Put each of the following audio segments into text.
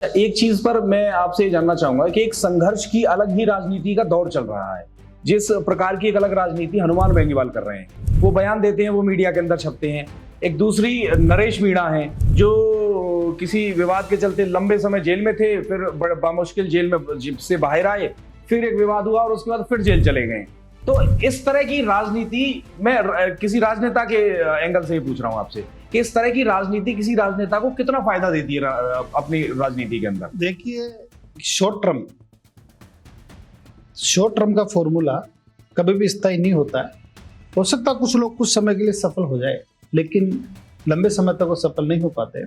एक चीज पर मैं आपसे जानना चाहूंगा कि एक संघर्ष की अलग ही राजनीति का दौर चल रहा है। जिस प्रकार की एक अलग राजनीति हनुमान बेनीवाल कर रहे हैं, वो बयान देते हैं, वो मीडिया के अंदर छपते हैं। एक दूसरी नरेश मीणा है जो किसी विवाद के चलते लंबे समय जेल में थे, फिर बामुश्किल जेल में से बाहर आए, फिर एक विवाद हुआ और उसके बाद फिर जेल चले गए। तो इस तरह की राजनीति, मैं किसी राजनेता के एंगल से ही पूछ रहा हूं आपसे कि इस तरह की राजनीति किसी राजनेता को कितना फायदा देती है अपनी राजनीति के अंदर? देखिए, शॉर्ट टर्म का फॉर्मूला कभी भी स्थायी नहीं होता है। हो सकता है कुछ लोग कुछ समय के लिए सफल हो जाए, लेकिन लंबे समय तक वो सफल नहीं हो पाते।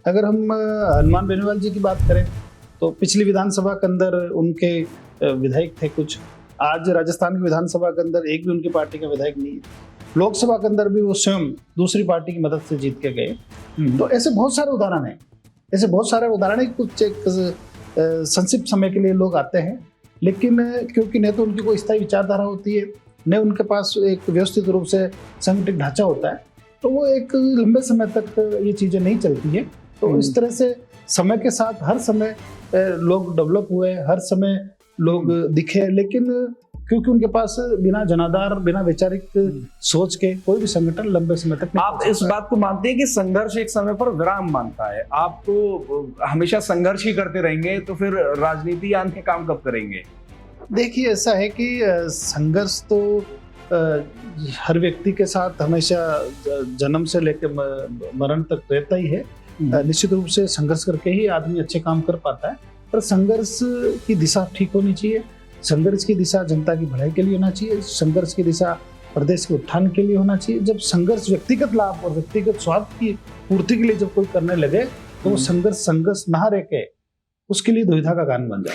अगर हम हनुमान बेनीवाल जी की बात करें तो पिछली विधानसभा के अंदर उनके विधायक थे कुछ, आज राजस्थान की विधानसभा के अंदर एक भी उनकी पार्टी का विधायक नहीं है। लोकसभा के अंदर भी वो स्वयं दूसरी पार्टी की मदद से जीत के गए। तो ऐसे बहुत सारे उदाहरण हैं, कुछ एक संक्षिप्त समय के लिए लोग आते हैं, लेकिन क्योंकि न तो उनकी कोई स्थायी विचारधारा होती है, न उनके पास एक व्यवस्थित रूप से संगठित ढांचा होता है, तो वो एक लंबे समय तक ये चीजें नहीं चलती है। तो इस तरह से समय के साथ हर समय लोग डेवलप हुए, हर समय लोग दिखे, लेकिन क्योंकि उनके पास बिना जनाधार, बिना वैचारिक सोच के कोई भी संगठन लंबे समय तक नहीं। आप इस बात को मानते हैं कि संघर्ष एक समय पर विराम मानता है? आप तो हमेशा संघर्ष ही करते रहेंगे, तो फिर राजनीति आने काम कब करेंगे? देखिए, ऐसा है कि संघर्ष तो हर व्यक्ति के साथ हमेशा जन्म से लेकर मरण तक रहता ही है। निश्चित रूप से संघर्ष करके ही आदमी अच्छे काम कर पाता है, पर संघर्ष की दिशा ठीक होनी चाहिए। संघर्ष की दिशा जनता की भलाई के लिए होना चाहिए, संघर्ष की दिशा प्रदेश के उत्थान के लिए होना चाहिए। जब संघर्ष व्यक्तिगत लाभ और व्यक्तिगत स्वार्थ की पूर्ति के लिए जब कोई करने लगे, तो वो संघर्ष ना रह के उसके लिए दुविधा का कारण बन जाए।